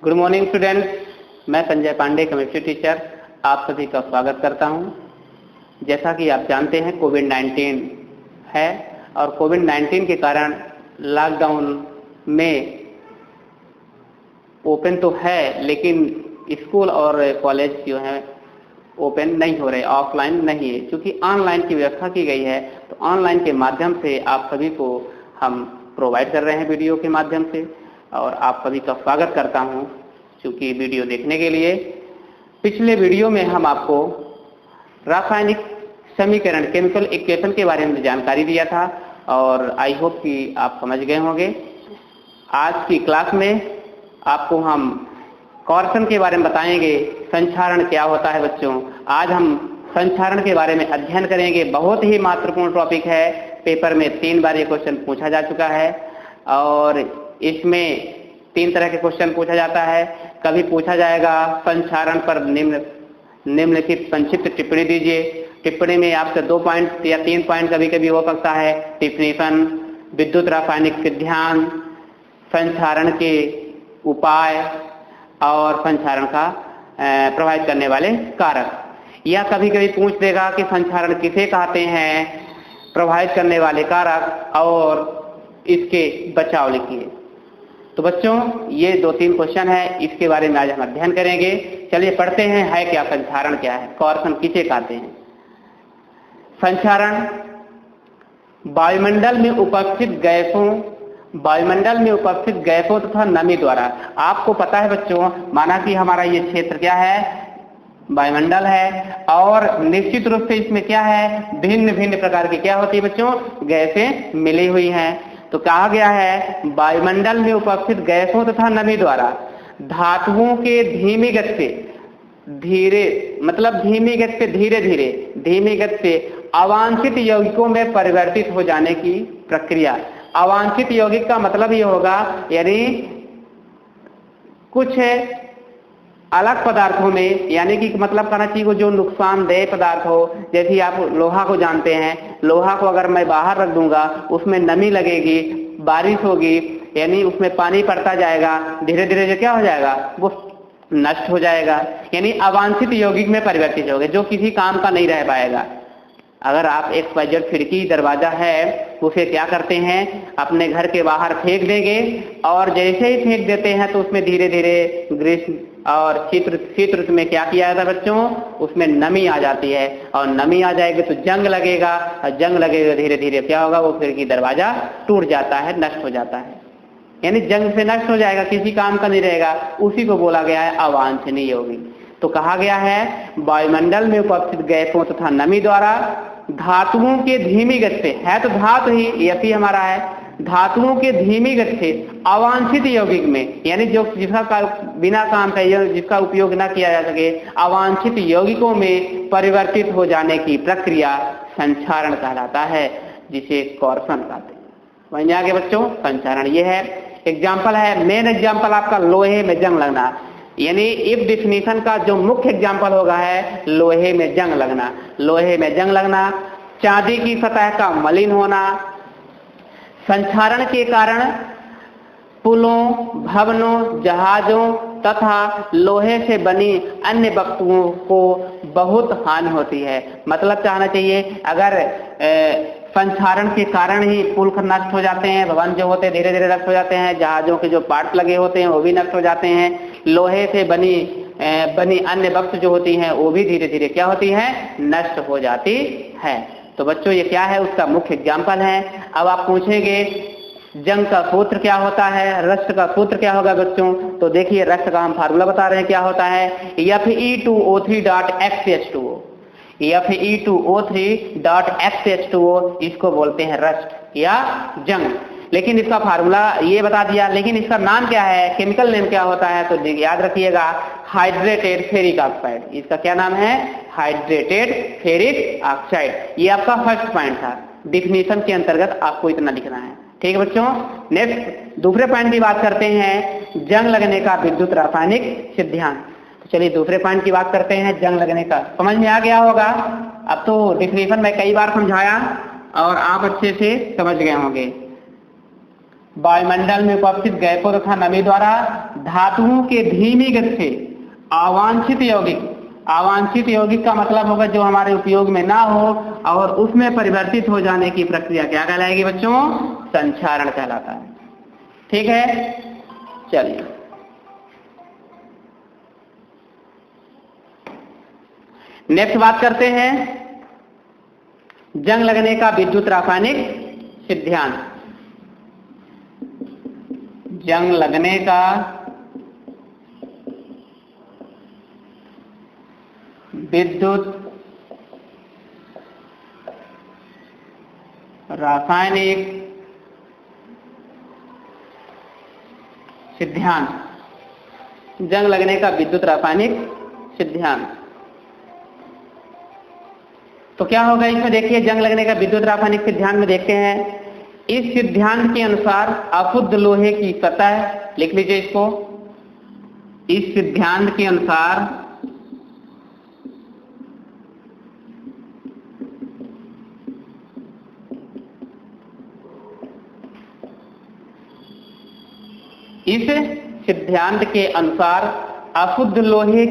Good morning students, मैं Sanjay Pandey chemistry teacher आप सभी का स्वागत करता हूं। जैसा कि आप जानते हैं कोविड-19 है और कोविड-19 के कारण लॉकडाउन में ओपन तो है लेकिन स्कूल और कॉलेज जो है ओपन नहीं हो रहे, ऑफलाइन नहीं है। क्योंकि ऑनलाइन की व्यवस्था की गई है तो ऑनलाइन के माध्यम से आप सभी को हम प्रोवाइड कर रहे हैं वीडियो के माध्यम से और आप सभी का स्वागत करता हूं क्योंकि वीडियो देखने के लिए। पिछले वीडियो में हम आपको रासायनिक समीकरण केमिकल इक्वेशन के बारे में जानकारी दिया था और आई होप कि आप समझ गए होंगे। आज की क्लास में आपको हम कॉर्सन के बारे में बताएंगे। संक्षारण क्या होता है बच्चों, आज हम संक्षारण के बारे में अध्ययन करेंगे। बहुत ही महत्वपूर्ण टॉपिक है, पेपर में 3 बार ये क्वेश्चन पूछा जा चुका है और इसमें 3 तरह के क्वेश्चन पूछा जाता है। कभी पूछा जाएगा संक्षारण पर निम्नलिखित संक्षिप्त टिप्पणी दीजिए। टिप्पणी में आपसे 2 पॉइंट या 3 पॉइंट कभी कभी हो सकता है। डिफिनेशन, विद्युत रासायनिक सिद्धांत, संक्षारण के उपाय और संक्षारण का प्रभावित करने वाले कारक। या कभी कभी पूछ देगा कि संक्षारण किसे कहते हैं, प्रभावित करने वाले कारक और इसके बचाव लिखिए। तो बच्चों ये 2-3 क्वेश्चन है, इसके बारे में आज हम अध्ययन करेंगे। चलिए पढ़ते हैं, है क्या संक्षारण, क्या है, कॉर्सन किसे कहते हैं। संक्षारण वायुमंडल में उपस्थित गैसों तथा नमी द्वारा। आपको पता है बच्चों, माना कि हमारा ये क्षेत्र क्या है, वायुमंडल है और निश्चित रूप से इसमें क्या है, भिन्न भिन्न प्रकार की क्या होती है बच्चों, गैसें मिली हुई हैं। तो कहा गया है वायुमंडल में उपस्थित गैसों तथा नमी द्वारा धातुओं के धीमी गति से धीमी गति से अवांछित यौगिकों में परिवर्तित हो जाने की प्रक्रिया। अवांछित यौगिक का मतलब ये होगा यानी कुछ अलग पदार्थों में, यानी कि मतलब कहना चाहिए जो नुकसानदेह पदार्थ हो। जैसे आप लोहा को जानते हैं, लोहा को अगर मैं बाहर रख दूंगा उसमें नमी लगेगी, बारिश होगी, यानी उसमें पानी पड़ता जाएगा, धीरे धीरे जो क्या हो जाएगा वो नष्ट हो जाएगा, यानी अवांछित यौगिक में परिवर्तित होगा, जो किसी काम का नहीं रह पाएगा। अगर आप एक खिड़की दरवाजा है उसे क्या करते हैं, अपने घर के बाहर फेंक देंगे और जैसे ही फेंक देते हैं तो उसमें धीरे धीरे ग्रीष्म और शीत ऋतु में क्या किया जाता है बच्चों, उसमें नमी आ जाती है और नमी आ जाएगी तो जंग लगेगा और जंग लगेगा धीरे धीरे क्या होगा, वो खिड़की दरवाजा टूट जाता है, नष्ट हो जाता है, यानी जंग से नष्ट हो जाएगा, किसी काम का नहीं रहेगा। उसी को बोला गया है अवांछनीय यौगिक। तो कहा गया है वायुमंडल में उपस्थित गैसों तथा नमी द्वारा धातुओं के धीमी गति से, है तो धातु ही, यही हमारा है, धातुओं के धीमी गति से अवांछित यौगिक में, यानी जो जिसका बिना काम का जिसका उपयोग न किया जा सके, अवांछित यौगिकों में परिवर्तित हो जाने की प्रक्रिया संक्षारण कहलाता है, जिसे कॉर्सन कहते हैं। वहीं आगे बच्चों संक्षारण ये है। एग्जाम्पल है, मेन एग्जाम्पल आपका लोहे में जंग लगना, यानी इफ डिफिनेशन का जो मुख्य एग्जाम्पल होगा है लोहे में जंग लगना। लोहे में जंग लगना, चांदी की सतह का मलिन होना। संक्षारण के कारण पुलों, भवनों, जहाजों तथा लोहे से बनी अन्य वस्तुओं को बहुत हानि होती है। मतलब चाहना चाहिए अगर संक्षारण के कारण ही पुल नष्ट हो जाते हैं, भवन जो होते हैं धीरे धीरे नष्ट हो जाते हैं, जहाजों के जो पार्ट लगे होते हैं वो भी नष्ट हो जाते हैं, लोहे से बनी अन्य वस्तु जो होती हैं वो भी धीरे धीरे क्या होती हैं, नष्ट हो जाती है। तो बच्चों ये क्या है, उसका मुख्य एग्जाम्पल है। अब आप पूछेंगे जंग का सूत्र क्या होता है, रस्ट का सूत्र क्या होगा बच्चों, तो देखिए रस्ट का हम फार्मूला बता रहे हैं क्या होता है, Fe2O3.XH2O। Fe2O3.XH2O इसको बोलते हैं रस्ट या जंग। लेकिन इसका फार्मूला ये बता दिया, लेकिन इसका नाम क्या है, केमिकल नेम क्या होता है, तो याद रखिएगा हाइड्रेटेड फेरिक ऑक्साइड। इसका क्या नाम है, हाइड्रेटेड फेरिक ऑक्साइड। ये आपका फर्स्ट पॉइंट था, डिफिनेशन के अंतर्गत आपको इतना लिखना है। ठीक है बच्चों, नेक्स्ट दूसरे पॉइंट की बात करते हैं, जंग लगने का विद्युत रासायनिक सिद्धांत। तो चलिए दूसरे पॉइंट की बात करते हैं, जंग लगने का। समझ में आ गया होगा, अब तो डिफिनेशन मैं कई बार समझाया और आप अच्छे से समझ गए होंगे। वायुमंडल में उपस्थित गैसों तथा नमी द्वारा धातुओं के धीमी गति से अवांछित यौगिक का मतलब होगा जो हमारे उपयोग में ना हो और उसमें परिवर्तित हो जाने की प्रक्रिया क्या कहलाएगी बच्चों? संक्षारण कहलाता है। ठीक है, चलिए नेक्स्ट बात करते हैं जंग लगने का विद्युत रासायनिक सिद्धांत। जंग लगने का विद्युत रासायनिक सिद्धांत। जंग लगने का विद्युत रासायनिक सिद्धांत तो क्या होगा इसमें? देखिए, जंग लगने का विद्युत रासायनिक सिद्धांत में देखते हैं, इस सिद्धांत के अनुसार अशुद्ध लोहे की सतह, लिख लीजिए इसको, इस सिद्धांत के अनुसार अशुद्ध लोहे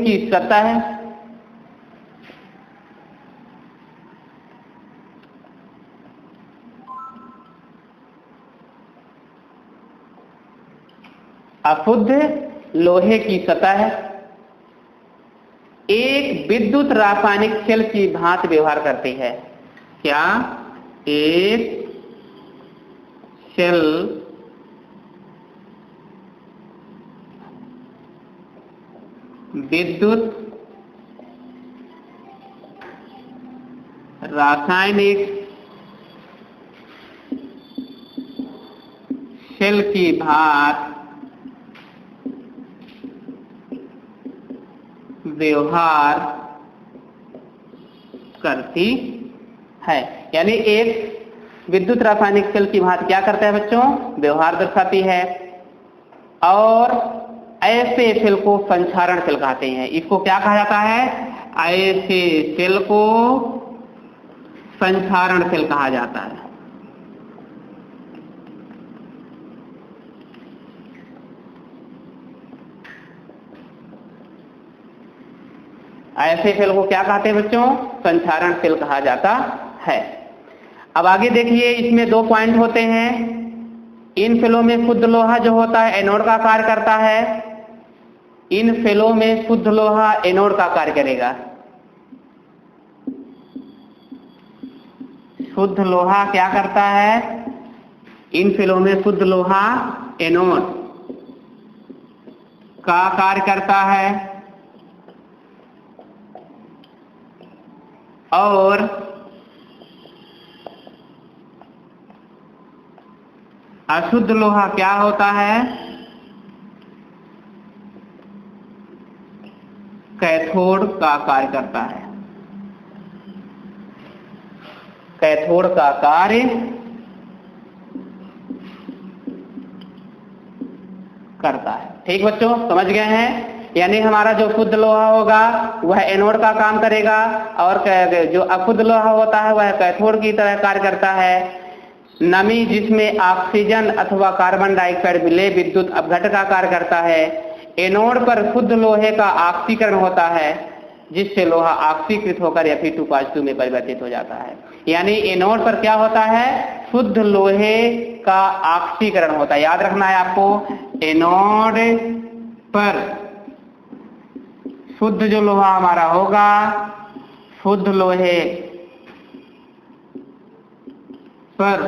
की सतह एक विद्युत रासायनिक सेल की भांति व्यवहार करती है। क्या? एक सेल विद्युत रासायनिक सेल की भांति व्यवहार करती है। यानी एक विद्युत रासायनिक सेल की भांति क्या करता है बच्चों? व्यवहार दर्शाती है। और ऐसे सेल को संक्षारण सेल कहते हैं। इसको क्या कहा जाता है? ऐसे सेल को संक्षारण सेल कहा जाता है। ऐसे सेल को क्या कहते हैं बच्चों? संक्षारण सेल कहा जाता है। अब आगे देखिए, इसमें 2 पॉइंट होते हैं। इन सेलों में शुद्ध लोहा जो होता है एनोड का कार्य करता है। इन सेलों में शुद्ध लोहा एनोड का कार्य करेगा। शुद्ध लोहा क्या करता है? इन सेलों में शुद्ध लोहा एनोड का कार्य करता है और अशुद्ध लोहा क्या होता है? कैथोड का कार्य करता है। कैथोड का कार्य करता है। ठीक बच्चों, समझ गए हैं? यानी हमारा जो शुद्ध लोहा होगा वह एनोड का काम करेगा और जो अशुद्ध लोहा होता है वह कैथोड की तरह कार्य करता है। नमी जिसमें ऑक्सीजन अथवा कार्बन डाइऑक्साइड मिले विद्युत अपघट का कार्य करता है। एनोड पर शुद्ध लोहे का ऑक्सीकरण होता है जिससे लोहा ऑक्सीकृत होकर Fe2+ में परिवर्तित हो जाता है। यानी एनोड पर क्या होता है? शुद्ध लोहे का ऑक्सीकरण होता है। याद रखना है आपको, एनोड पर शुद्ध जो लोहा हमारा होगा, शुद्ध लोहे पर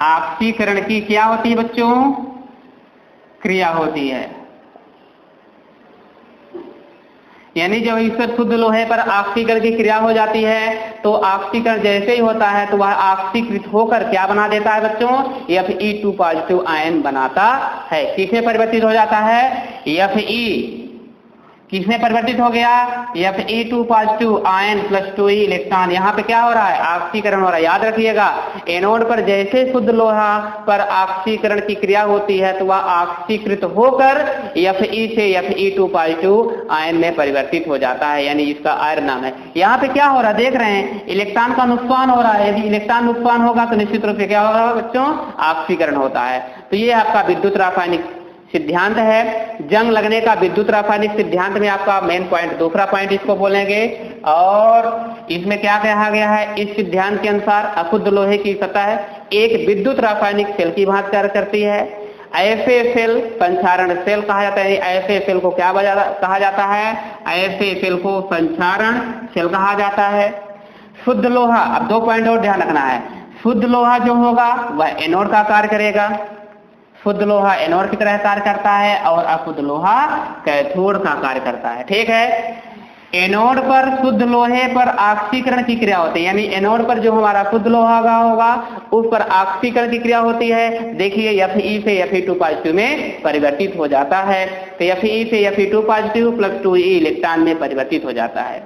ऑक्सीकरण की क्या होती है बच्चों? क्रिया होती है। यानी जब इस पर शुद्ध लोहे पर ऑक्सीकरण की क्रिया हो जाती है तो ऑक्सीकरण जैसे ही होता है तो वह ऑक्सीकृत होकर क्या बना देता है बच्चों? Fe2+ आयन बनाता है। किसमें परिवर्तित हो जाता है? किसमें परिवर्तित हो गया? Fe2 positive ion plus 2e electron. यहाँ पे क्या हो रहा है? ऑक्सीकरण हो रहा है। याद रखिएगा, एनोड पर जैसे शुद्ध लोहा पर ऑक्सीकरण की क्रिया होती है तो वह ऑक्सीकृत होकर Fe से Fe2 पॉजिटिव आयन में परिवर्तित हो जाता है, यानी इसका आयन नाम है। यहाँ पे क्या हो रहा है देख रहे हैं, इलेक्ट्रॉन का नुकसान हो रहा है। यदि इलेक्ट्रॉन नुकसान होगा तो निश्चित रूप से क्या होगा बच्चों? ऑक्सीकरण होता है। तो ये आपका विद्युत रासायनिक सिद्धांत है। जंग लगने का विद्युत रासायनिक सिद्धांत में आपका मेन पॉइंट, दूसरा पॉइंट इसको बोलेंगे। और इसमें क्या कहा गया है? इस सिद्धांत के अनुसार अशुद्ध लोहे की सतह एक विद्युत रासायनिक सेल की भांति कार्य करती है। ऐसे सेल संचारण सेल कहा जाता है। ऐसे सेल को क्या कहा जाता है? ऐसे सेल को संचारण सेल कहा जाता है। शुद्ध लोहा, अब 2 पॉइंट और ध्यान रखना है। शुद्ध लोहा जो होगा वह एनोड का कार्य करेगा। शुद्ध लोहा एनोड की तरह कार्य करता है और अशुद्ध लोहा कैथोड का कार्य करता है। ठीक है, एनोड पर शुद्ध लोहे पर ऑक्सीकरण की क्रिया होती है, यानी एनोड पर जो हमारा शुद्ध लोहा होगा उस पर ऑक्सीकरण की क्रिया होती है। देखिए Fe से Fe2 पॉजिटिव में परिवर्तित हो जाता है। तो Fe से Fe2 positive plus 2e electron में परिवर्तित हो जाता है।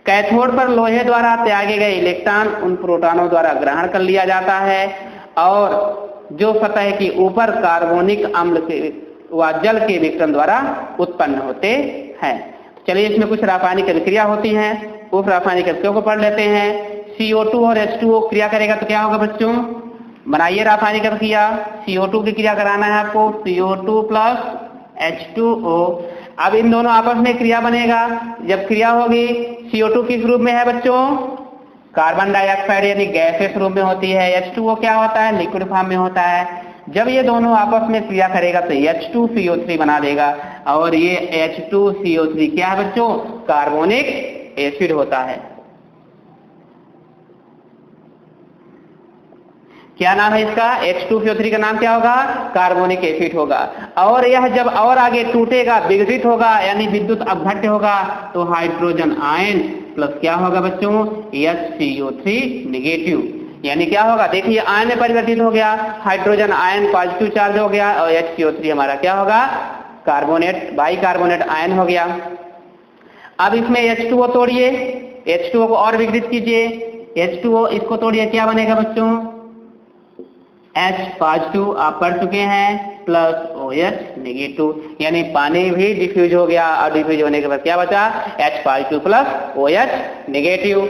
कैथोड पर लोहे द्वारा त्यागे गए इलेक्ट्रॉन उन प्रोटॉनों द्वारा ग्रहण कर लिया जाता है और जो सतह के ऊपर कार्बोनिक अम्ल के व जल के विकर्ण द्वारा उत्पन्न होते हैं। चलिए इसमें कुछ रासायनिक अभिक्रिया होती हैं, उस रासायनिक अभिक्रियाओं को पढ़ लेते हैं। CO2 और H2O क्रिया करेगा तो क्या होगा बच्चों? बनाइए रासायनिक अभिक्रिया। CO2 की क्रिया कराना है आपको, CO2 प्लस H2O। अब इन दोनों आपस में क्रिया बनेगा। जब क्रिया होगी, CO2 किस रूप में है बच्चों? कार्बन डाइऑक्साइड यानी गैसेस रूप में होती है। H2O क्या होता है? लिक्विड फॉर्म में होता है। जब ये दोनों आपस में क्रिया करेगा तो H2CO3 बना देगा और ये H2CO3 क्या है बच्चों? कार्बोनिक एसिड होता है। क्या नाम है इसका? H2CO3 का नाम क्या होगा? कार्बोनिक एसिड होगा। और यह जब और आगे टूटेगा, विघटित होगा यानी विद्युत अपघट्य होगा तो हाइड्रोजन आयन प्लस क्या होगा बच्चों? HCO3 नेगेटिव, यानी क्या होगा? देखिए आयन में परिवर्तित हो गया, हाइड्रोजन आयन पॉजिटिव चार्ज हो गया और HCO3 हमारा क्या होगा? कार्बोनेट, बाइकार्बोनेट आयन हो गया। अब इसमें H2O तोड़िए, H2O को और विघटित कीजिए। H2O इसको तोड़िए, क्या बनेगा बच्चों? H पॉजिटिव आप पढ़ चुके हैं प्लस OH नेगेटिव, यानी पानी भी डिफ्यूज हो गया और डिफ्यूज होने के बाद क्या बचा? H positive plus OH negative.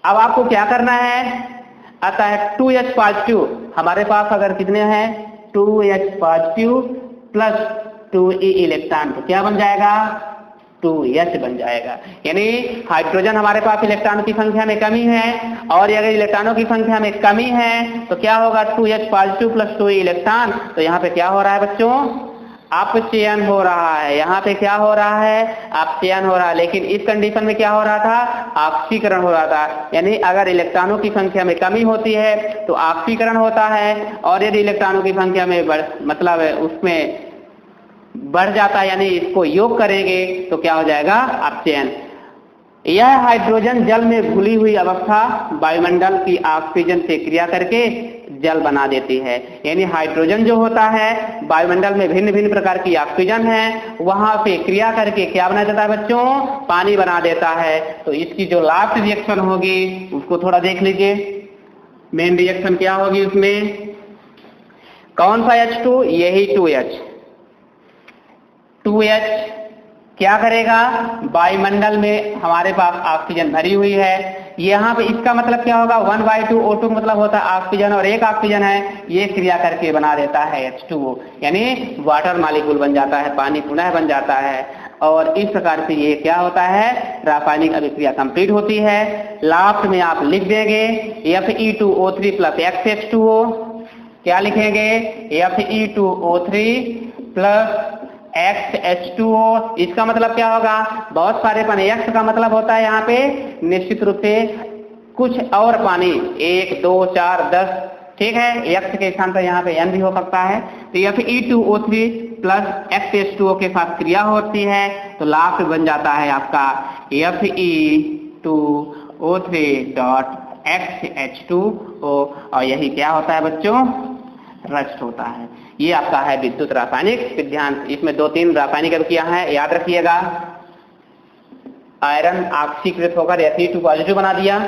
अब आपको क्या करना है? अतः 2H पॉजिटिव हमारे पास अगर कितने हैं? 2H positive plus 2e electron तो क्या बन जाएगा? 2H बन जाएगा। यानी हाइड्रोजन हमारे पास इलेक्ट्रॉनों की संख्या में कमी है और अगर इलेक्ट्रॉनों की संख्या में कमी है तो क्या होगा? 2H positive plus 2e electron. तो यहाँ पे क्या हो रहा है बच्चों? अपचयन हो रहा है। यहाँ पे क्या हो रहा है? अपचयन हो रहा है। लेकिन इस कंडीशन में क्या हो रहा था? ऑक्सीकरण हो रहा था। यानी अगर इलेक्ट्रॉनों की संख्या में कमी होती है तो ऑक्सीकरण होता है और यदि इलेक्ट्रॉनों की संख्या में मतलब उसमें बढ़ जाता है यानी इसको योग करेंगे तो क्या हो जाएगा? अपचयन। यह हाइड्रोजन जल में घुली हुई अवस्था वायुमंडल की ऑक्सीजन से क्रिया करके जल बना देती है। यानी हाइड्रोजन जो होता है वायुमंडल में भिन्न भिन्न प्रकार की ऑक्सीजन है, वहां से क्रिया करके क्या बना देता है बच्चों? पानी बना देता है। तो इसकी जो लास्ट रिएक्शन होगी उसको थोड़ा देख लीजिए। मेन रिएक्शन क्या होगी उसमें? कौन सा H2? यही 2H क्या करेगा? वायुमंडल में हमारे पास ऑक्सीजन भरी हुई है, यहाँ पे इसका मतलब क्या होगा? 1/2 O2 मतलब होता है ऑक्सीजन और एक ऑक्सीजन है, ये क्रिया करके बना देता है H2O, यानी वाटर मॉलिक्यूल बन जाता है, पानी पुनः बन जाता है। और इस प्रकार से ये क्या होता है? रासायनिक अभिक्रिया कंप्लीट होती है। लास्ट में आप लिख देंगे Fe2O3 प्लस XH2O। क्या लिखेंगे? Fe2O3 plus XH2O। इसका मतलब क्या होगा? बहुत सारे पानी। X का मतलब होता है यहाँ पे निश्चित रूप से कुछ और पानी, 1 2 4 10, ठीक है। X के स्थान पर यहाँ पे N भी हो सकता है। तो Fe2O3 प्लस XH2O के साथ क्रिया होती है तो लास्ट बन जाता है आपका Fe2O3 डॉट XH2O और यही क्या होता है बच्चों? रस्ट होता है। ये आपका है विद्युत रासायनिक सिद्धांत। इसमें 2-3 रासायनिक अभिक्रिया हैं, याद रखिएगा। आयरन ऑक्सीकृत होकर Fe2 पॉजिटिव बना दिया।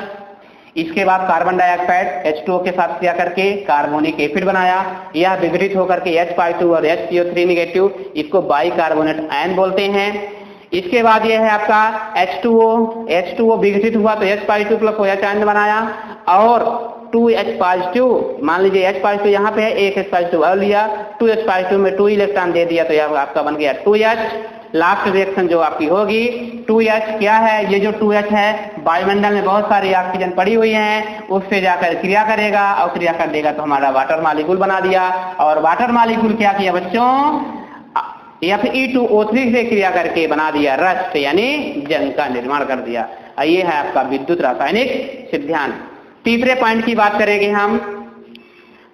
इसके बाद कार्बन डाइऑक्साइड H2O के साथ क्रिया करके कार्बोनिक एसिड बनाया। यह विघटित होकर के H2 और HCO3 नेगेटिव, इसको बाइकार्बोनेट आयन बोलते हैं। इसके बाद यह है आपका H2O विघटित हुआ तो H2 प्लस OH आयन बनाया और 2H पॉजिटिव, मान लीजिए H पॉजिटिव यहाँ पे है, एक H पॉजिटिव और लिया, 2H पॉजिटिव में 2 इलेक्ट्रॉन दे दिया तो यह आपका बन गया 2H। लास्ट रिएक्शन जो आपकी होगी 2H क्या है, ये जो 2H है वायुमंडल में बहुत सारी ऑक्सीजन पड़ी हुई हैं, उससे जाकर क्रिया करेगा और क्रिया कर देगा तो हमारा वाटर मॉलिक्यूल बना दिया। और वाटर मॉलिक्यूल क्या किया बच्चों, Fe2O3 से क्रिया करके बना दिया रस्ट, यानी जंग का निर्माण कर दिया। ये है आपका विद्युत रासायनिक सिद्धांत। तीसरे पॉइंट की बात करेंगे हम,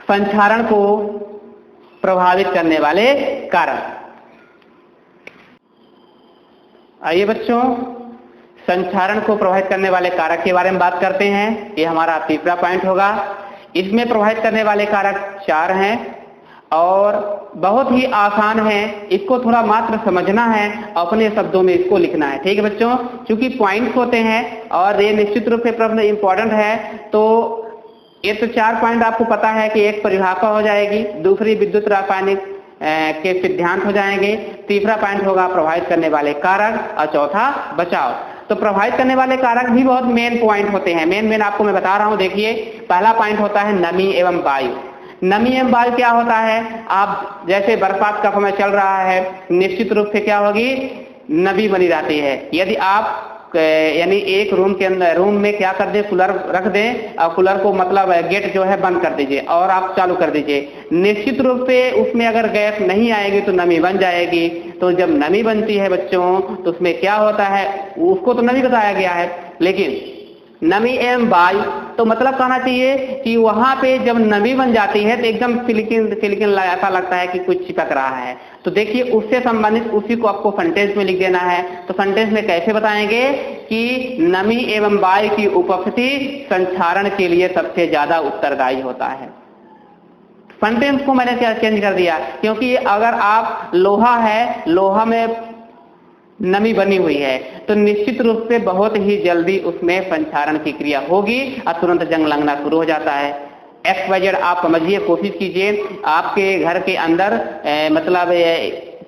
संक्षारण को प्रभावित करने वाले कारक। आइए बच्चों, संक्षारण को प्रभावित करने वाले कारक के बारे में बात करते हैं। ये हमारा तीसरा पॉइंट होगा। इसमें प्रभावित करने वाले कारक 4 हैं और बहुत ही आसान है, इसको थोड़ा मात्र समझना है, अपने शब्दों में इसको लिखना है। ठीक है बच्चों, क्योंकि पॉइंट्स होते हैं और ये निश्चित रूप से प्रश्न इंपॉर्टेंट है। तो ये तो 4 पॉइंट आपको पता है कि एक परिभाषा हो जाएगी, दूसरी विद्युत रासायनिक के सिद्धांत हो जाएंगे, तीसरा पॉइंट होगा प्रभावित करने वाले कारक और चौथा बचाव। तो प्रभावित करने वाले कारक भी बहुत मेन पॉइंट होते हैं। मेन आपको मैं बता रहा हूं। देखिए, पहला पॉइंट होता है नमी एवं वायु। नमी एवं वायु क्या होता है, आप जैसे बरसात का समय चल रहा है, निश्चित रूप से क्या होगी, नमी बनी रहती है। यदि आप यानी एक रूम के अंदर, रूम में क्या कर दे, कूलर रख दें और कूलर को मतलब गेट जो है बंद कर दीजिए और आप चालू कर दीजिए, निश्चित रूप से उसमें अगर गैस नहीं आएगी तो नमी बन जाएगी। तो जब नमी बनती है बच्चों तो उसमें क्या होता है, उसको तो नमी बताया गया है, लेकिन नमी एवं वायु तो मतलब कहना चाहिए कि वहां पे जब नमी बन जाती है तो एकदम सिलिकन ऐसा लगता है कि कुछ चिपक रहा है। तो देखिए, उससे संबंधित उसी को आपको सेंटेंस में लिख देना है। तो सेंटेंस में कैसे बताएंगे कि नमी एवं वायु की उपस्थिति संक्षारण के लिए सबसे ज्यादा उत्तरदायी होता है। सेंटेंस को मैंने क्या चेंज कर दिया, क्योंकि अगर आप लोहा है, लोहा में नमी बनी हुई है तो निश्चित रूप से बहुत ही जल्दी उसमें संक्षारण की क्रिया होगी और तुरंत जंग लगना शुरू हो जाता है। XYZ आप समझिए, कोशिश कीजिए, आपके घर के अंदर मतलब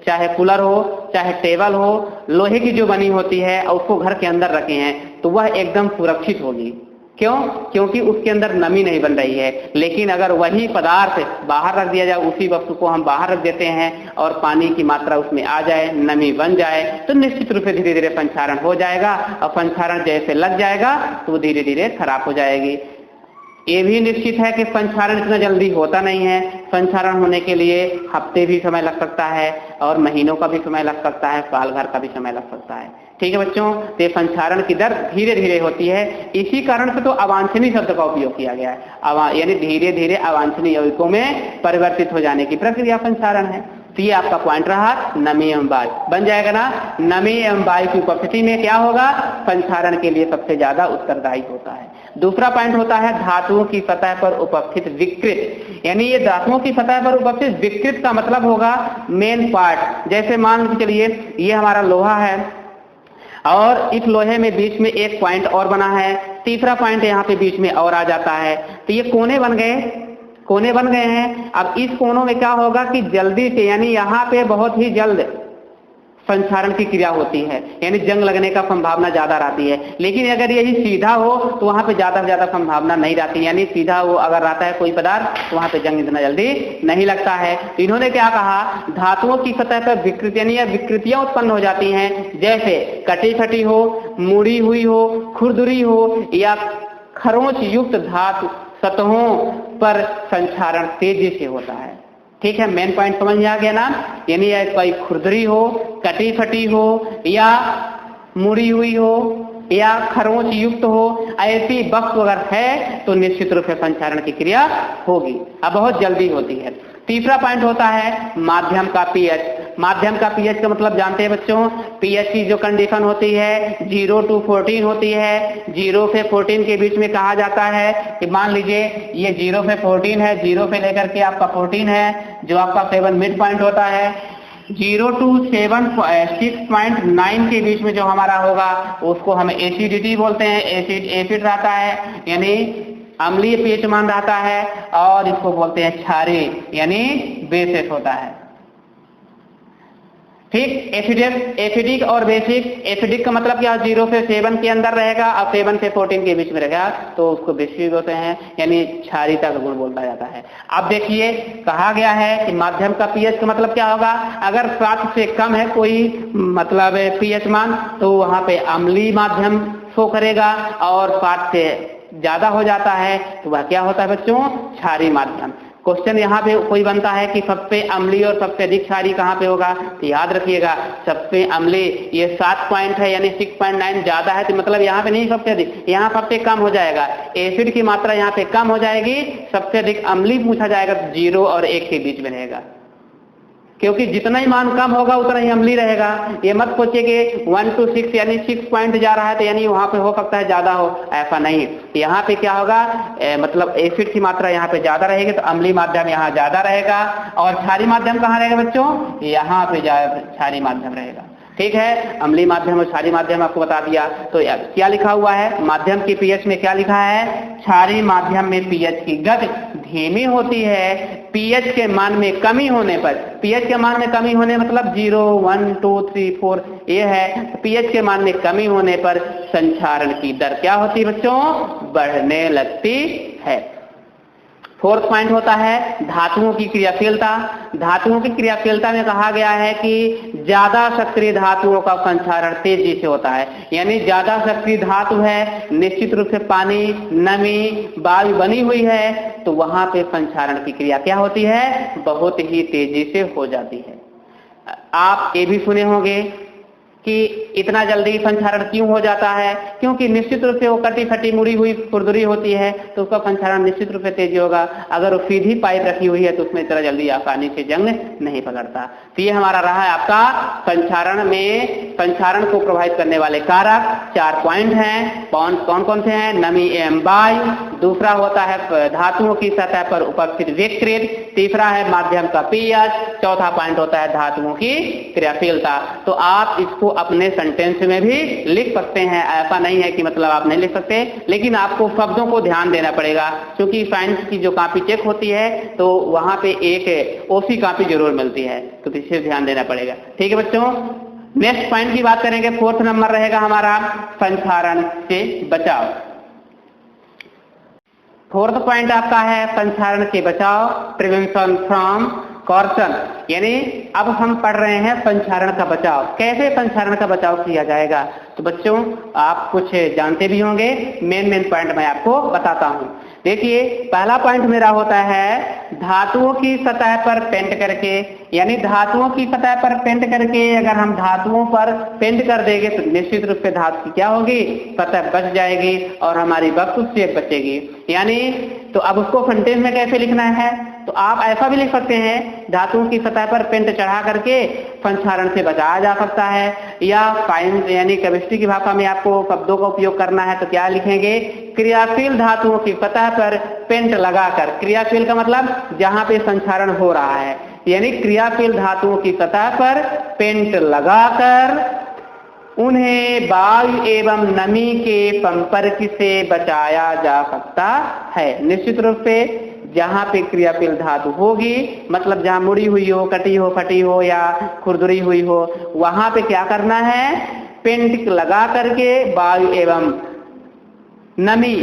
चाहे कूलर हो चाहे टेबल हो, लोहे की जो बनी होती है और उसको घर के अंदर रखे हैं तो वह एकदम सुरक्षित होगी। क्यों? क्योंकि उसके अंदर नमी नहीं बन रही है। लेकिन अगर वही पदार्थ बाहर रख दिया जाए, उसी वस्तु को हम बाहर रख देते हैं और पानी की मात्रा उसमें आ जाए, नमी बन जाए, तो निश्चित रूप से धीरे धीरे संक्षारण हो जाएगा और संक्षारण जैसे लग जाएगा तो वो धीरे धीरे खराब हो जाएगी। ये भी निश्चित है कि संक्षारण इतना जल्दी होता नहीं है। संक्षारण होने के लिए हफ्ते भी समय लग सकता है और महीनों का भी समय लग सकता है, साल भर का भी समय लग सकता है। ठीक है बच्चों, तो संक्षारण की दर धीरे धीरे होती है। इसी कारण से तो अवांछनीय शब्द का उपयोग किया गया है, यानी धीरे धीरे अवांछनीय यौगिकों में परिवर्तित हो जाने की प्रक्रिया संक्षारण है। तो ये आपका पॉइंट रहा, नमी एवं वायु बन जाएगा ना। नमी एवं वायु की उपस्थिति में क्या होगा, संक्षारण के लिए सबसे ज्यादा उत्तरदायी होता है। दूसरा पॉइंट होता है धातुओं की सतह पर उपस्थित विकृत, यानी ये धातुओं की सतह पर उपस्थित विकृत का मतलब होगा मेन पार्ट। जैसे मान के चलिए ये हमारा लोहा है और इस लोहे में बीच में एक पॉइंट और बना है, तीसरा पॉइंट यहाँ पे बीच में और आ जाता है, तो ये कोने बन गए हैं। अब इस कोनों में क्या होगा कि जल्दी से, यानी यहाँ पे बहुत ही जल्द संक्षारण की क्रिया होती है, यानी जंग लगने का संभावना ज्यादा रहती है। लेकिन अगर यही सीधा हो तो वहां पे ज्यादा से ज्यादा संभावना नहीं रहती, यानी सीधा वो अगर रहता है कोई पदार्थ तो वहां पे जंग इतना जल्दी नहीं लगता है। तो इन्होंने क्या कहा, धातुओं की सतह पर विकृतियां उत्पन्न हो जाती हैं, जैसे कटी फटी हो, मुड़ी हुई हो, खुरदुरी हो या खरोंच युक्त धातु सतहों पर संक्षारण तेजी से होता है। ठीक है, मेन पॉइंट समझ में आ गया ना। यानी कोई खुरदरी हो, कटी फटी हो या मुड़ी हुई हो या खरोंच युक्त हो, ऐसी वस्तु अगर है तो निश्चित रूप से संक्षारण की क्रिया होगी, अब बहुत जल्दी होती है। तीसरा पॉइंट होता है माध्यम का पीएच। माध्यम का पीएच का मतलब जानते हैं बच्चों, पीएच की जो कंडीशन होती है 0 to 14 होती है। 0 से 14 के बीच में कहा जाता है कि मान लीजिए ये 0 से 14 है, 0 से लेकर के आपका 14 है जो आपका 7 मिड पॉइंट होता है। 0 to 6.9 के बीच में जो हमारा होगा उसको हम एसिडिटी बोलते हैं। एसिड रहता है यानी अम्लीय पीएच मान रहता है, और इसको बोलते हैं क्षारीय यानी बेसिक होता है। ठीक, एसिडिक और बेसिक। एसिडिक का मतलब क्या, 0 से 7 के अंदर रहेगा और 7 से 14 के बीच में रहेगा, तो उसको बेसिक होते हैं यानी क्षारीयता का गुण बोला जाता है। अब देखिए कहा गया है कि माध्यम का पीएच का मतलब क्या होगा, अगर 7 से कम है कोई मतलब पीएच मान तो वहां पे अम्लीय माध्यम शो करेगा, और 7 से ज्यादा हो जाता है तो वह क्या होता है बच्चों, क्षारीय माध्यम। क्वेश्चन यहाँ पे कोई बनता है कि सबसे अम्लीय और सबसे अधिक क्षारीय कहाँ पे होगा, तो याद रखिएगा सबसे अम्लीय ये 7 पॉइंट है यानी 6.9 ज्यादा है, तो मतलब यहाँ पे नहीं सबसे अधिक, यहाँ सबसे कम हो जाएगा। एसिड की मात्रा यहाँ पे कम हो जाएगी, सबसे अधिक अम्लीय पूछा जाएगा तो 0 और 1 के बीच में रहेगा, क्योंकि जितना ही मान कम होगा उतना ही अम्लीय रहेगा। ये मत सोचिए कि 1 to 6 यानी 6 पॉइंट जा रहा है तो यानी वहां पे हो सकता है ज्यादा हो, ऐसा नहीं। यहाँ पे क्या होगा, मतलब एसिड की मात्रा यहाँ पे ज्यादा रहेगी तो अम्लीय माध्यम यहाँ ज्यादा रहेगा, और क्षारीय माध्यम कहाँ रहेगा बच्चों, यहाँ पे क्षारीय माध्यम रहेगा। ठीक है, अम्लीय माध्यम और क्षारीय माध्यम आपको बता दिया। तो क्या लिखा हुआ है माध्यम की पीएच में, क्या लिखा है, क्षारीय माध्यम में पीएच की गति धीमी होती है पीएच के मान में कमी होने पर। पीएच के मान में कमी होने मतलब 0, 1, 2, 3, 4 ये है। पीएच के मान में कमी होने पर संक्षारण की दर क्या होती है बच्चों, बढ़ने लगती है। 4th पॉइंट होता है धातुओं की क्रियाशीलता। धातुओं की क्रियाशीलता में कहा गया है कि ज्यादा सक्रिय धातुओं का संक्षारण तेजी से होता है, यानी ज्यादा सक्रिय धातु है, निश्चित रूप से पानी, नमी, वायु बनी हुई है, तो वहां पे संक्षारण की क्रिया क्या होती है, बहुत ही तेजी से हो जाती है। आप ये भी सुने होंगे कि इतना जल्दी संक्षारण क्यों हो जाता है, क्योंकि निश्चित रूप से वो कटी फटी मुड़ी हुई खुरदुरी होती है तो उसका संक्षारण निश्चित रूप से तेजी होगा। अगर वो सीधी पाइप रखी हुई है तो उसमें इतना जल्दी आसानी से जंग नहीं पकड़ता। तो ये हमारा रहा है आपका संक्षारण में, संक्षारण को प्रभावित करने वाले कारक 4 पॉइंट हैं। कौन कौन से हैं, नमी एवं वायु, दूसरा होता है धातुओं की सतह पर उपस्थित विकृत, तीसरा है माध्यम का पीएच, चौथा पॉइंट होता है धातुओं की क्रियाशीलता। तो आप इसको अपने सेंटेंस में भी लिख सकते हैं, ऐसा नहीं है कि मतलब आप नहीं लिख सकते, लेकिन आपको शब्दों को ध्यान देना पड़ेगा, क्योंकि साइंस की जो कॉपी चेक होती है तो वहां पे एक ओसी कॉपी जरूर मिलती है, तो इसे ध्यान देना पड़ेगा। ठीक है बच्चों, नेक्स्ट पॉइंट की बात करेंगे। 4th नंबर रहेगा हमारा संक्षारण से बचाव। 4th पॉइंट आपका है संक्षारण से बचाव, प्रिवेंशन फ्रॉम कॉर्सन, यानी अब हम पढ़ रहे हैं संक्षारण का बचाव। कैसे संक्षारण का बचाव किया जाएगा, तो बच्चों आप कुछ जानते भी होंगे, मेन पॉइंट मैं आपको बताता हूं। देखिए पहला पॉइंट मेरा होता है धातुओं की सतह पर पेंट करके, यानी धातुओं की सतह पर पेंट करके अगर हम धातुओं पर पेंट कर देंगे तो निश्चित रूप से धातु की क्या होगी, सतह बच जाएगी और हमारी वस्तु से बचेगी। यानी तो अब उसको सेंटेंस में कैसे लिखना है, तो आप ऐसा भी लिख सकते हैं धातुओं की सतह पर पेंट चढ़ा करके संक्षारण से बचाया जा सकता है, या साइंस यानी केमिस्ट्री की भाषा में आपको शब्दों का उपयोग करना है तो क्या लिखेंगे, क्रियाशील धातुओं की सतह पर पेंट लगाकर। क्रियाशील का मतलब जहां पे संक्षारण हो रहा है, यानी क्रियाशील धातुओं की सतह पर पेंट लगाकर उन्हें वायु एवं नमी के संपर्क से बचाया जा सकता है। निश्चित रूप से जहां पे क्रियाशील धातु होगी, मतलब जहां मुड़ी हुई हो, कटी हो, फटी हो या खुरदुरी हुई हो, वहां पे क्या करना है, पेंट लगा करके वायु एवं नमी,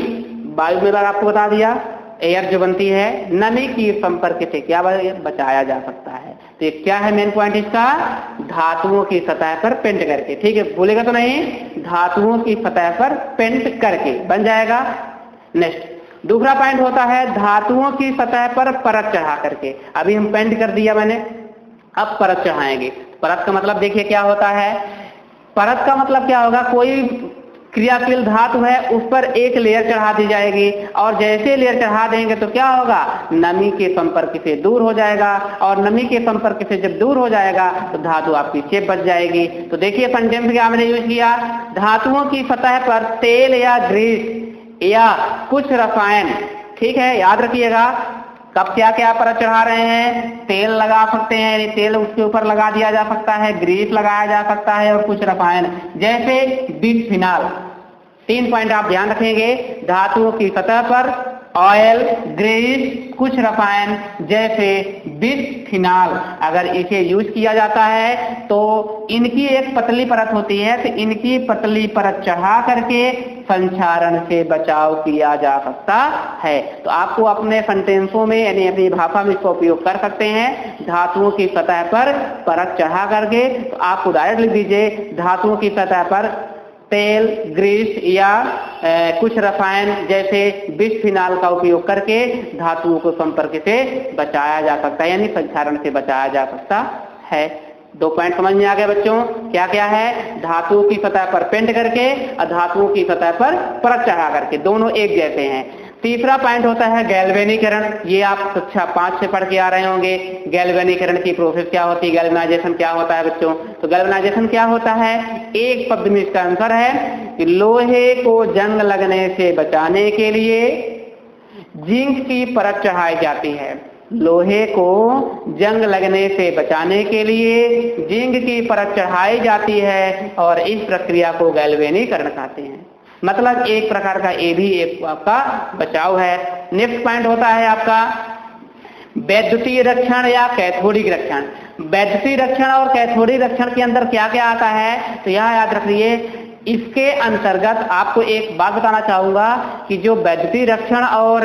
वायु में आपको बता दिया एयर जो बनती है, नमी की संपर्क से क्या बचाया जा सकता है। तो क्या है मेन पॉइंट इसका, धातुओं की सतह पर पेंट करके। ठीक है, भूलेगा तो नहीं, धातुओं की सतह पर पेंट करके बन जाएगा। नेक्स्ट दूसरा पॉइंट होता है धातुओं की सतह पर परत चढ़ा करके। अभी हम पेंट कर दिया मैंने, अब परत चढ़ाएंगे। परत का मतलब देखिए क्या होता है, परत का मतलब क्या होगा, कोई क्रियाशील धातु है उस पर एक लेयर चढ़ा दी जाएगी, और जैसे लेयर चढ़ा देंगे तो क्या होगा, नमी के संपर्क से दूर हो जाएगा, और नमी के संपर्क से जब दूर हो जाएगा तो धातु आपकी शेप बच जाएगी। तो देखिए सेंटेंस क्या मैंने यूज किया, धातुओं की सतह पर तेल या ग्रीस या कुछ रसायन, ठीक है याद रखिएगा, कब क्या क्या परत चढ़ा रहे हैं? तेल लगा सकते हैं, यानी तेल उसके ऊपर लगा दिया जा सकता है, ग्रीस लगाया जा सकता है और कुछ रसायन जैसे बिस्फिनॉल। 3 पॉइंट आप ध्यान रखेंगे, धातुओं की सतह पर ऑयल, ग्रीस, कुछ रसायन जैसे बिस्फिनॉल अगर इसे यूज किया जाता है तो इनकी एक पतली परत होती है, तो इनकी पतली परत चढ़ा करके संक्षारण से बचाव किया जा सकता है। तो आपको अपने सेंटेंसों में यानी अपनी भाषा में इसका उपयोग कर सकते हैं। धातुओं की सतह पर परत चढ़ा करके, तो आपको डायरेक्ट लिख दीजिए धातुओं की सतह पर तेल, ग्रीस या कुछ रसायन जैसे बिस्फिनॉल का उपयोग करके धातुओं को संपर्क से बचाया जा सकता है, यानी संक्षारण से बचाया जा सकता है। 2 पॉइंट समझ में आ गए बच्चों? क्या क्या है? धातुओं की सतह पर पेंट करके और धातुओं की सतह पर परत चढ़ा करके, दोनों एक जैसे हैं। तीसरा पॉइंट होता है गैल्वेनीकरण। ये आप कक्षा 5 से पढ़ के आ रहे होंगे। गैल्वेनीकरण की प्रोसेस क्या होती है, गैल्वेनाइजेशन क्या होता है बच्चों? तो गैल्वेनाइजेशन क्या होता है? एक शब्द में इसका आंसर है कि लोहे को जंग लगने से बचाने के लिए जिंक की परत चढ़ाई जाती है। लोहे को जंग लगने से बचाने के लिए जिंक की परत चढ़ाई जाती है और इस प्रक्रिया को गैल्वेनीकरण कहते हैं। मतलब एक प्रकार का ये भी एक आपका बचाव है। नेक्स्ट पॉइंट होता है आपका वैद्युतीय रक्षण या कैथोडिक रक्षण। वैद्युतीय रक्षण और कैथोडिक रक्षण के अंदर क्या क्या आता है, तो यह याद रखिए। इसके अंतर्गत आपको एक बात बताना चाहूंगा कि जो वैद्युतीय रक्षण और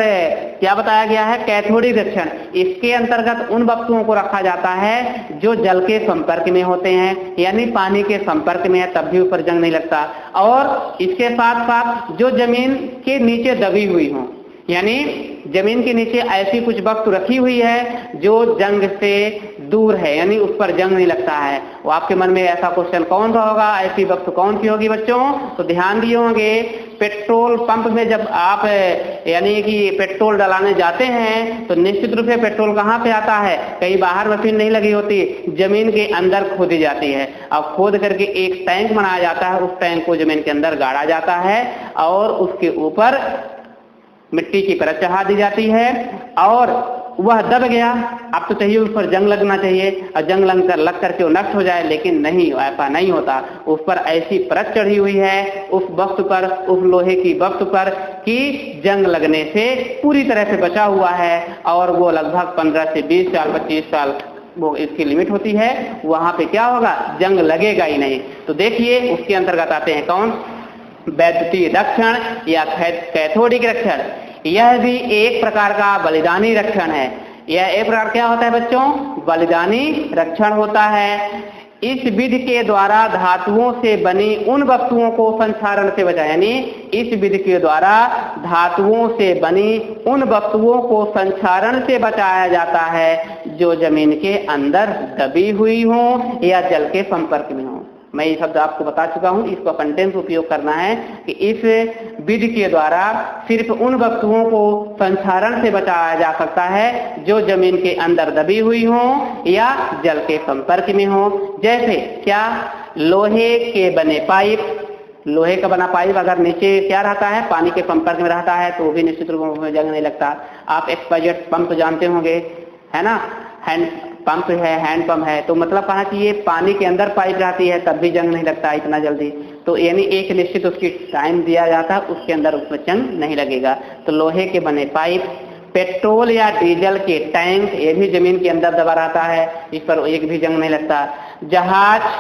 क्या बताया गया है कैथोडिक रक्षण, इसके अंतर्गत उन वस्तुओं को रखा जाता है जो जल के संपर्क में होते हैं, यानी पानी के संपर्क में है तब भी ऊपर जंग नहीं लगता, और इसके साथ साथ जो जमीन के नीचे दबी हुई हो, यानी जमीन के नीचे ऐसी कुछ वस्तु रखी हुई है जो जंग से दूर है, यानी उस पर जंग नहीं लगता है। वो आपके मन में ऐसा क्वेश्चन कौन सा होगा, ऐसी वस्तु कौन सी होगी बच्चों? तो ध्यान दिए होंगे पेट्रोल पंप में जब आप यानी कि पेट्रोल डलाने जाते हैं तो निश्चित रूप से पेट्रोल कहाँ पे आता है? कहीं बाहर मशीन नहीं लगी होती, जमीन के अंदर खोदी जाती है। अब खोद करके एक टैंक बनाया जाता है, उस टैंक को जमीन के अंदर गाड़ा जाता है और उसके ऊपर मिट्टी की परत चढ़ा दी जाती है और वह दब गया। अब तो चाहिए उस पर जंग लगना चाहिए और जंग लग करके वो नष्ट हो जाए, लेकिन नहीं, ऐसा नहीं होता। उस पर ऐसी परत चढ़ी हुई है उस वस्तु पर, उस लोहे की वस्तु पर कि जंग लगने से पूरी तरह से बचा हुआ है और वो लगभग 15 से 20 साल 25 साल वो इसकी लिमिट होती है। वहां पे क्या होगा? जंग लगेगा ही नहीं। तो देखिए उसके अंतर्गत आते हैं कौन? वैद्युतीय रक्षण या कैथोडिक रक्षण। यह भी एक प्रकार का बलिदानी रक्षण है। यह एक प्रकार क्या होता है बच्चों? बलिदानी रक्षण होता है। इस विधि के द्वारा धातुओं से बनी उन वस्तुओं को संक्षारण से बचाया, यानी इस विधि के द्वारा धातुओं से बनी उन वस्तुओं को संक्षारण से बचाया जाता है जो जमीन के अंदर दबी हुई हो या जल के संपर्क में हो। मैं ये शब्द आपको बता चुका हूं, इसका कंटेंट उपयोग करना है कि इस विधि के द्वारा सिर्फ उन वस्तुओं को संक्षारण से बचाया जा सकता है जो जमीन के अंदर दबी हुई हो या जल के संपर्क में हो। जैसे क्या? लोहे के बने पाइप। लोहे का बना पाइप अगर नीचे क्या रहता है? पानी के संपर्क में रहता है तो वो भी निश्चित रूप में जंग नहीं लगता। आप एक्सपाइजेट पंप जानते होंगे, है ना? हैंड पंप है, हैंड पंप है, तो मतलब कहा कि ये पानी के अंदर पाइप रहती है तब भी जंग नहीं लगता इतना जल्दी। तो यानी एक निश्चित उसकी टाइम दिया जाता है, उसके अंदर उसमें जंग नहीं लगेगा। तो लोहे के बने पाइप, पेट्रोल या डीजल के टैंक, ये भी जमीन के अंदर दबा रहता है, इस पर एक भी जंग नहीं लगता। जहाज,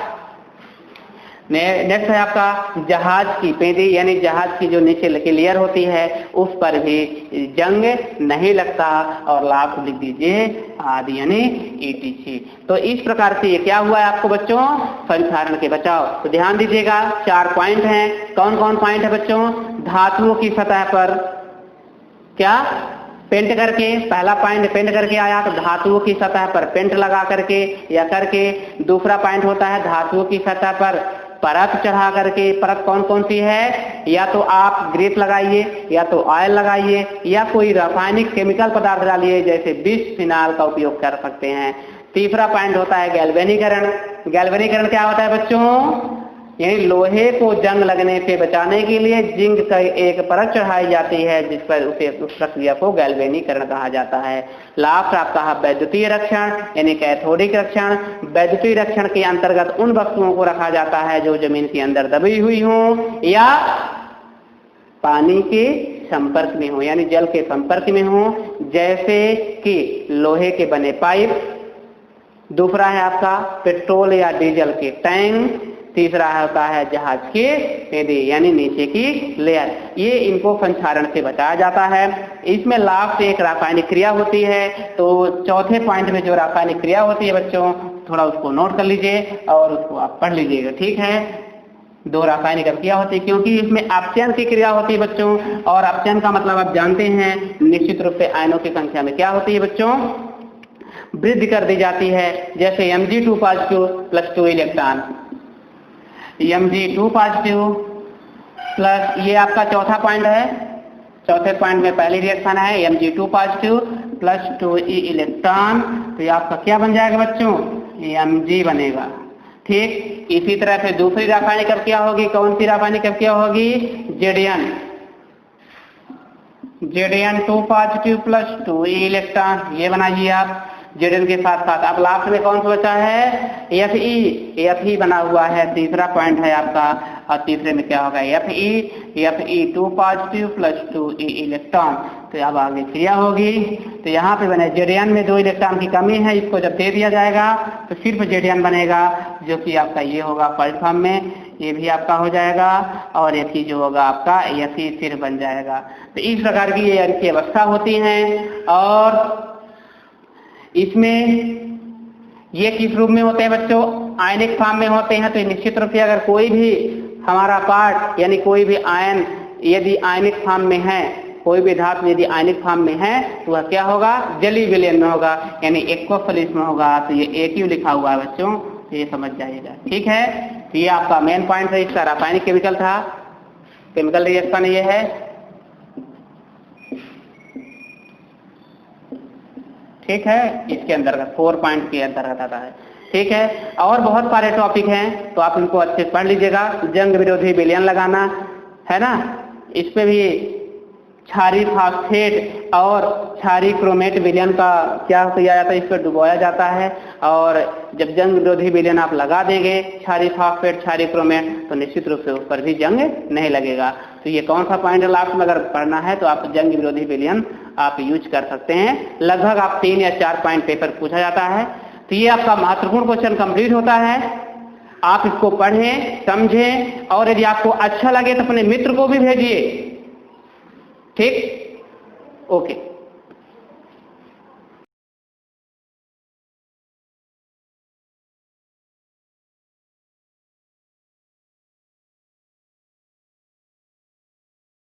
नेक्स्ट है आपका जहाज की पेंदी, यानी जहाज की जो नीचे की लेयर होती है उस पर भी जंग नहीं लगता। और लाभ लिख दीजिए आदि, यानी ETC। तो इस प्रकार से ये क्या हुआ है आपको बच्चों? संक्षारण के बचाव। तो ध्यान दीजिएगा 4 पॉइंट हैं। कौन कौन पॉइंट है बच्चों? धातुओं की सतह पर क्या? पेंट करके, पहला पॉइंट पेंट करके आया तो धातुओं की सतह पर पेंट लगा करके या करके। दूसरा पॉइंट होता है धातुओं की सतह पर परत चढ़ा करके। परत कौन कौन सी है? या तो आप ग्रीस लगाइए, या तो ऑयल लगाइए, या कोई रासायनिक केमिकल पदार्थ डालिए जैसे बिस्फिनॉल का उपयोग कर सकते हैं। तीसरा पॉइंट होता है गैल्वेनीकरण। गैल्वेनीकरण क्या होता है बच्चों? यानी लोहे को जंग लगने से बचाने के लिए जिंक का एक परत चढ़ाई जाती है, जिस पर उस प्रक्रिया को गैल्वेनीकरण कहा जाता है। लास्ट आपका है वैद्युतीय रक्षण यानी कैथोडिक रक्षण। वैद्युतीय रक्षण के अंतर्गत उन वस्तुओं को रखा जाता है जो जमीन के अंदर दबी हुई हो या पानी के संपर्क में हो, यानी जल के संपर्क में हो, जैसे कि लोहे के बने पाइप। दूसरा है आपका पेट्रोल या डीजल के टैंक। तीसरा होता है जहाज के पेड़े यानी नीचे की लेयर। ये इनको संक्षारण से बचाया जाता है। इसमें लास्ट एक रासायनिक क्रिया होती है। तो चौथे पॉइंट में जो रासायनिक क्रिया होती है बच्चों, थोड़ा उसको नोट कर लीजिए और उसको आप पढ़ लीजिएगा, ठीक है। दो रासायनिक क्रिया होती है, क्योंकि इसमें अपचयन की क्रिया होती है बच्चों, और अपचयन का मतलब आप जानते हैं निश्चित रूप से आयनों की संख्या में क्या होती है बच्चों, वृद्धि कर दी जाती है। जैसे Mg2 positive plus 2 electron, Mg2 positive plus, ये आपका चौथा पॉइंट है। चौथे पॉइंट में पहली रिएक्शन है Mg2 positive plus 2e electron, तो ये आपका क्या बन जाएगा बच्चों, Mg बनेगा, ठीक। इसी तरह से दूसरी रासायनिक क्रिया होगी, कौन सी रासायनिक क्रिया होगी, Zn2 positive plus 2e electron, ये बनाइए आप। Zn के साथ साथ अब लास्ट में कौन सा बचा है, Fe बना हुआ है, तीसरा पॉइंट है आपका। और तीसरे में क्या होगा, Fe2 positive plus 2e electron, तो अब आगे क्रिया होगी। तो यहाँ पे बने Zn में 2 इलेक्ट्रॉन की कमी है, इसको जब दे दिया जाएगा तो सिर्फ Zn बनेगा, जो कि आपका ये होगा पॉइंट फॉर्म में, ये भी आपका हो जाएगा, और Fe जो होगा आपका Fe सिर्फ बन जाएगा। तो इस प्रकार की ये इनकी अवस्था होती है। और इसमें ये किस रूप में होते हैं बच्चों, आयनिक फॉर्म में होते हैं। तो निश्चित रूप से अगर कोई भी हमारा पार्ट यानी कोई भी आयन यदि आयनिक फॉर्म में है, कोई भी धातु यदि आयनिक फॉर्म में है तो वह क्या होगा, जलीय विलयन में होगा, यानी एक्वफिलिस में होगा। तो ये AQ लिखा हुआ है बच्चों, तो ये समझ जाइएगा, ठीक है। तो ये आपका मेन पॉइंट है, इसका रासायनिक केमिकल था, केमिकल रिएक्शन ये है, ठीक है। इसके अंतर्गत 4 पॉइंट के अंतर्गत आता है, ठीक है। और बहुत सारे टॉपिक हैं, तो आप इनको अच्छे से पढ़ लीजिएगा। जंग विरोधी विलयन लगाना है ना, इस पे भी क्षारीय फास्फेट और क्षारीय क्रोमेट विलयन का क्या किया जाता है, इस पर डुबोया जाता है। और जब जंग विरोधी विलयन आप लगा देंगे क्षारीय फास्फेट क्षारीय क्रोमेट, तो निश्चित रूप से उस पर भी जंग नहीं लगेगा। तो ये कौन सा पॉइंट लास्ट में अगर पढ़ना है तो आप जंग विरोधी विलयन आप यूज कर सकते हैं। लगभग आप 3 या 4 पॉइंट पेपर पूछा जाता है। तो ये आपका महत्वपूर्ण क्वेश्चन कंप्लीट होता है। आप इसको पढ़ें, समझें, और यदि आपको अच्छा लगे तो अपने मित्र को भी भेजिए, ठीक, ओके।